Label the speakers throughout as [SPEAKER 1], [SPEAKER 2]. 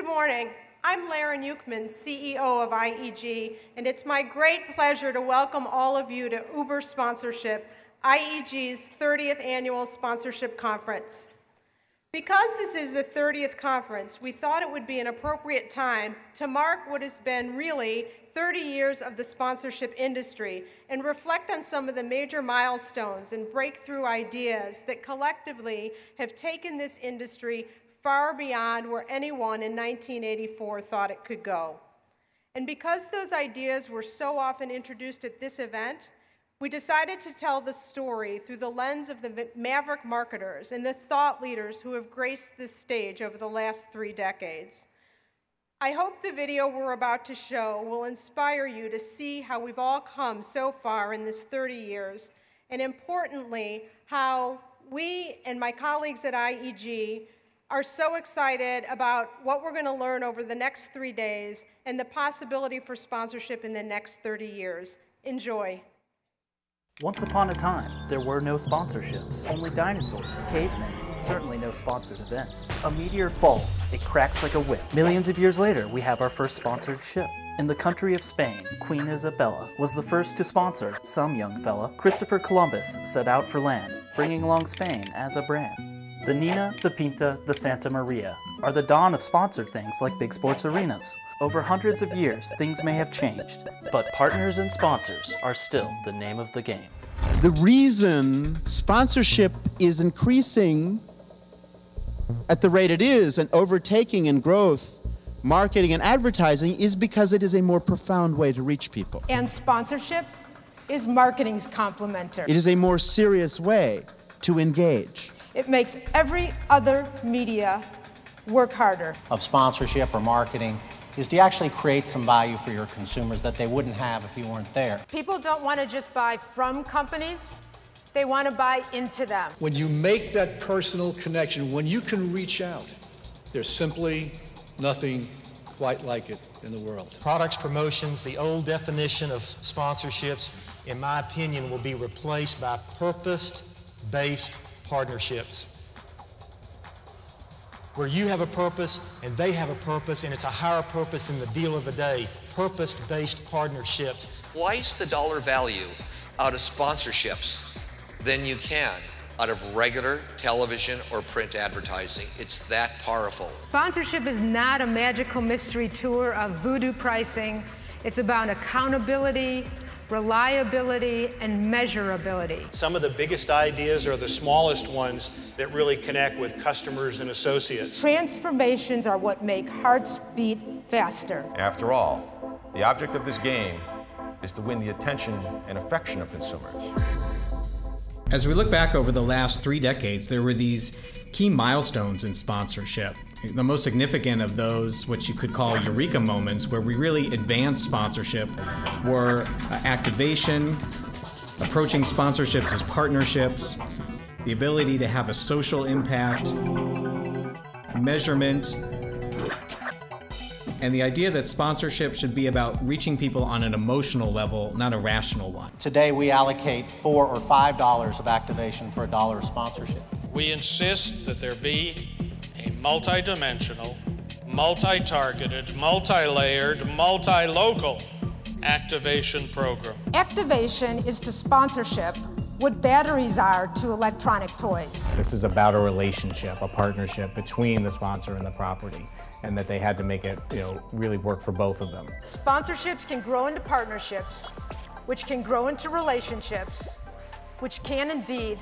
[SPEAKER 1] Good morning. I'm Laren Uckman, CEO of IEG, and it's my great pleasure to welcome all of you to Uber Sponsorship, IEG's 30th Annual Sponsorship Conference. Because this is the 30th conference, we thought it would be an appropriate time to mark what has been really 30 years of the sponsorship industry and reflect on some of the major milestones and breakthrough ideas that collectively have taken this industry far beyond where anyone in 1984 thought it could go. And because those ideas were so often introduced at this event, we decided to tell the story through the lens of the maverick marketers and the thought leaders who have graced this stage over the last 3 decades. I hope the video we're about to show will inspire you to see how we've all come so far in this 30 years, and importantly, how we and my colleagues at IEG are so excited about what we're going to learn over the next 3 days and the possibility for sponsorship in the next 30 years. Enjoy.
[SPEAKER 2] Once upon a time, there were no sponsorships, only dinosaurs and cavemen, certainly no sponsored events. A meteor falls, it cracks like a whip. Millions of years later, we have our first sponsored ship. In the country of Spain, Queen Isabella was the first to sponsor some young fella. Christopher Columbus set out for land, bringing along Spain as a brand. The Nina, the Pinta, the Santa Maria are the dawn of sponsored things like big sports arenas. Over hundreds of years, things may have changed, but partners and sponsors are still the name of the game.
[SPEAKER 3] The reason sponsorship is increasing at the rate it is and overtaking in growth, marketing and advertising is because it is a more profound way to reach people.
[SPEAKER 4] And sponsorship is marketing's complementary.
[SPEAKER 3] It is a more serious way to engage.
[SPEAKER 4] It makes every other media work harder.
[SPEAKER 5] Of sponsorship or marketing is to actually create some value for your consumers that they wouldn't have if you weren't there.
[SPEAKER 4] People don't want to just buy from companies, they want to buy into them.
[SPEAKER 6] When you make that personal connection, when you can reach out, there's simply nothing quite like it in the world.
[SPEAKER 7] Products promotions, the old definition of sponsorships, in my opinion, will be replaced by purpose-based partnerships, where you have a purpose and they have a purpose, and it's a higher purpose than the deal of the day. Purpose-based partnerships.
[SPEAKER 8] Twice the dollar value out of sponsorships than you can out of regular television or print advertising. It's that powerful.
[SPEAKER 4] Sponsorship is not a magical mystery tour of voodoo pricing. It's about accountability, reliability, and measurability.
[SPEAKER 7] Some of the biggest ideas are the smallest ones that really connect with customers and associates.
[SPEAKER 4] Transformations are what make hearts beat faster.
[SPEAKER 9] After all, the object of this game is to win the attention and affection of consumers.
[SPEAKER 10] As we look back over the last 3 decades, there were these key milestones in sponsorship. The most significant of those, what you could call eureka moments, where we really advanced sponsorship, were activation, approaching sponsorships as partnerships, the ability to have a social impact, measurement, and the idea that sponsorship should be about reaching people on an emotional level, not a rational one.
[SPEAKER 5] Today we allocate $4 or $5 of activation for $1 of sponsorship.
[SPEAKER 11] We insist that there be a multi-dimensional, multi-targeted, multi-layered, multi-local activation program.
[SPEAKER 4] Activation is to sponsorship what batteries are to electronic toys.
[SPEAKER 12] This is about a relationship, a partnership between the sponsor and the property, and that they had to make it, really work for both of them.
[SPEAKER 4] Sponsorships can grow into partnerships, which can grow into relationships, which can indeed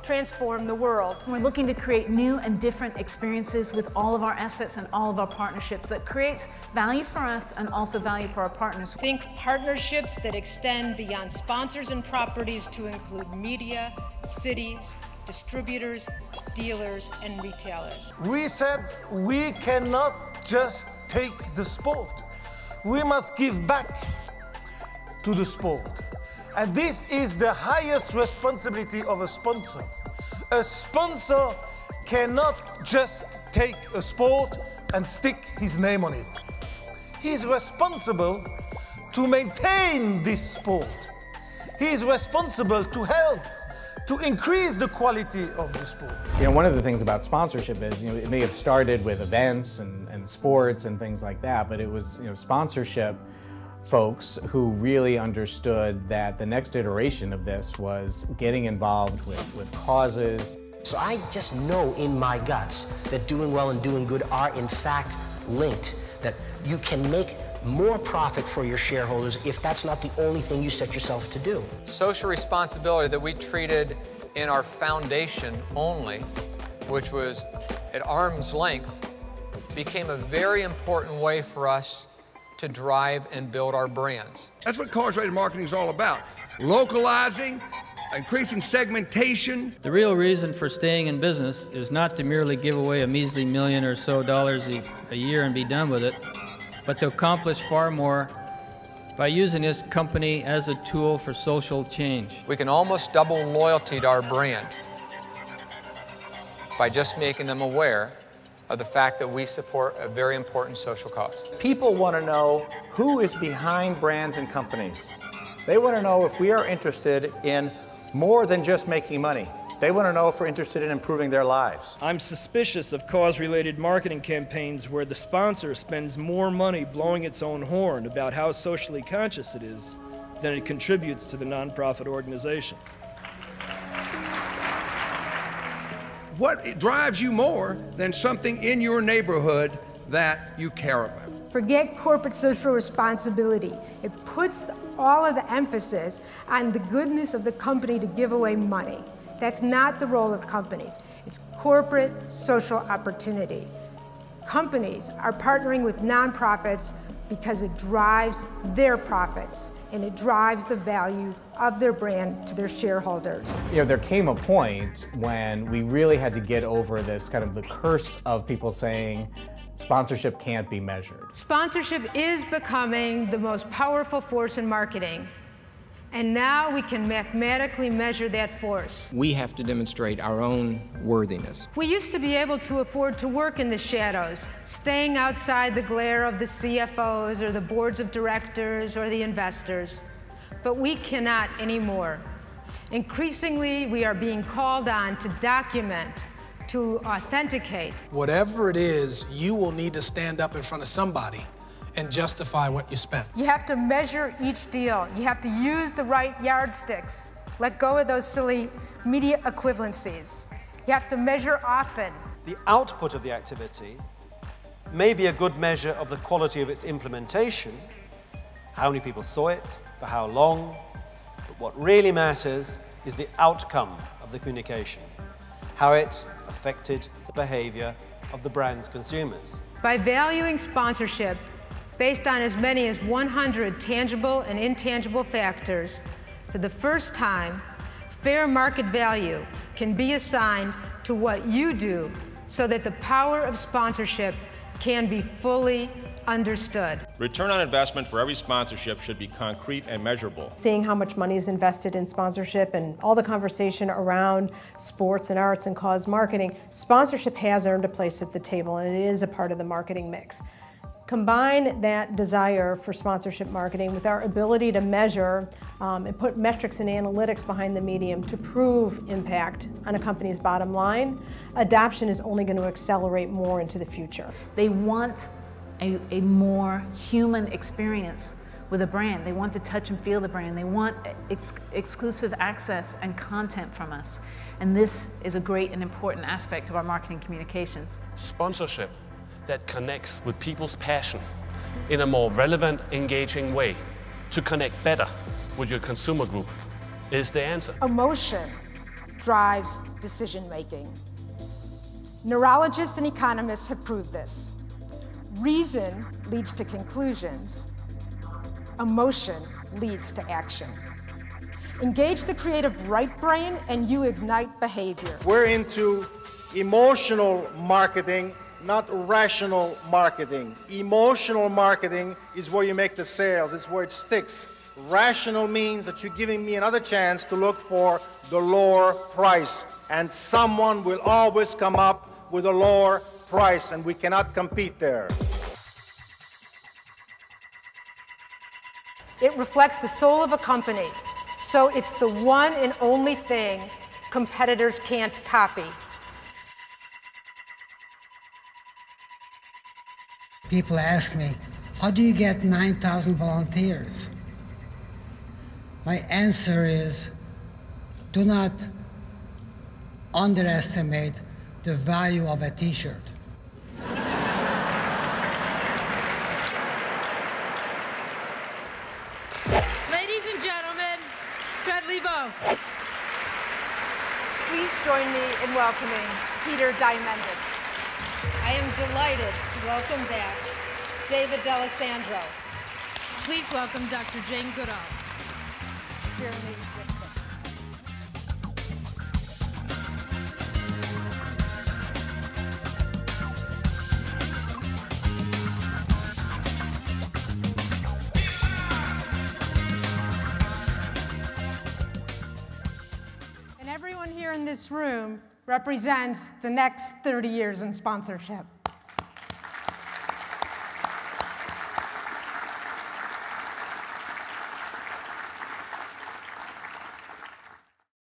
[SPEAKER 4] transform the world.
[SPEAKER 13] We're looking to create new and different experiences with all of our assets and all of our partnerships that creates value for us and also value for our partners.
[SPEAKER 4] Think partnerships that extend beyond sponsors and properties to include media, cities, distributors, dealers, and retailers.
[SPEAKER 14] We said we cannot just take the sport. We must give back to the sport. And this is the highest responsibility of a sponsor. A sponsor cannot just take a sport and stick his name on it. He is responsible to maintain this sport. He is responsible to help to increase the quality of the sport.
[SPEAKER 12] One of the things about sponsorship is, it may have started with events and sports and things like that, but it was, sponsorship folks who really understood that the next iteration of this was getting involved with causes.
[SPEAKER 15] So I just know in my guts that doing well and doing good are in fact linked, that you can make more profit for your shareholders if that's not the only thing you set yourself to do.
[SPEAKER 16] Social responsibility that we treated in our foundation only, which was at arm's length, became a very important way for us to drive and build our brands.
[SPEAKER 17] That's what Cars Rated Marketing is all about. Localizing, increasing segmentation.
[SPEAKER 18] The real reason for staying in business is not to merely give away a measly $1 million or so a year and be done with it, but to accomplish far more by using this company as a tool for social change.
[SPEAKER 16] We can almost double loyalty to our brand by just making them aware of the fact that we support a very important social cause.
[SPEAKER 19] People want to know who is behind brands and companies. They want to know if we are interested in more than just making money. They want to know if we're interested in improving their lives.
[SPEAKER 20] I'm suspicious of cause-related marketing campaigns where the sponsor spends more money blowing its own horn about how socially conscious it is than it contributes to the nonprofit organization.
[SPEAKER 17] What drives you more than something in your neighborhood that you care about?
[SPEAKER 21] Forget corporate social responsibility. It puts all of the emphasis on the goodness of the company to give away money. That's not the role of companies. It's corporate social opportunity. Companies are partnering with nonprofits because it drives their profits and it drives the value of their brand to their shareholders.
[SPEAKER 12] There came a point when we really had to get over this kind of the curse of people saying sponsorship can't be measured.
[SPEAKER 4] Sponsorship is becoming the most powerful force in marketing. And now we can mathematically measure that force.
[SPEAKER 22] We have to demonstrate our own worthiness.
[SPEAKER 4] We used to be able to afford to work in the shadows, staying outside the glare of the CFOs or the boards of directors or the investors. But we cannot anymore. Increasingly, we are being called on to document, to authenticate.
[SPEAKER 23] Whatever it is, you will need to stand up in front of somebody and justify what you spent.
[SPEAKER 21] You have to measure each deal. You have to use the right yardsticks. Let go of those silly media equivalencies. You have to measure often.
[SPEAKER 24] The output of the activity may be a good measure of the quality of its implementation, how many people saw it, for how long, but what really matters is the outcome of the communication, how it affected the behavior of the brand's consumers.
[SPEAKER 4] By valuing sponsorship based on as many as 100 tangible and intangible factors, for the first time, fair market value can be assigned to what you do so that the power of sponsorship can be fully understood.
[SPEAKER 9] Return on investment for every sponsorship should be concrete and measurable.
[SPEAKER 1] Seeing how much money is invested in sponsorship and all the conversation around sports and arts and cause marketing, sponsorship has earned a place at the table and it is a part of the marketing mix. Combine that desire for sponsorship marketing with our ability to measure and put metrics and analytics behind the medium to prove impact on a company's bottom line, adoption is only going to accelerate more into the future.
[SPEAKER 13] They want a more human experience with a brand. They want to touch and feel the brand. They want exclusive access and content from us. And this is a great and important aspect of our marketing communications.
[SPEAKER 25] Sponsorship that connects with people's passion in a more relevant, engaging way to connect better with your consumer group is the answer.
[SPEAKER 21] Emotion drives decision making. Neurologists and economists have proved this. Reason leads to conclusions. Emotion leads to action. Engage the creative right brain and you ignite behavior.
[SPEAKER 26] We're into emotional marketing, not rational marketing. Emotional marketing is where you make the sales, it's where it sticks. Rational means that you're giving me another chance to look for the lower price. And someone will always come up with a lower price, and we cannot compete there.
[SPEAKER 21] It reflects the soul of a company. So it's the one and only thing
[SPEAKER 4] competitors can't copy.
[SPEAKER 2] People ask me, how do you get 9,000 volunteers? My answer is, do not underestimate the value of a t-shirt.
[SPEAKER 3] Ladies and gentlemen, Fred Lebow.
[SPEAKER 1] Please join me in welcoming Peter Diamandis.
[SPEAKER 4] I am delighted to welcome back David D'Alessandro.
[SPEAKER 3] Please welcome Dr. Jane Goodall.
[SPEAKER 1] Jeremy.
[SPEAKER 21] And everyone here in this room represents the next 30 years in sponsorship.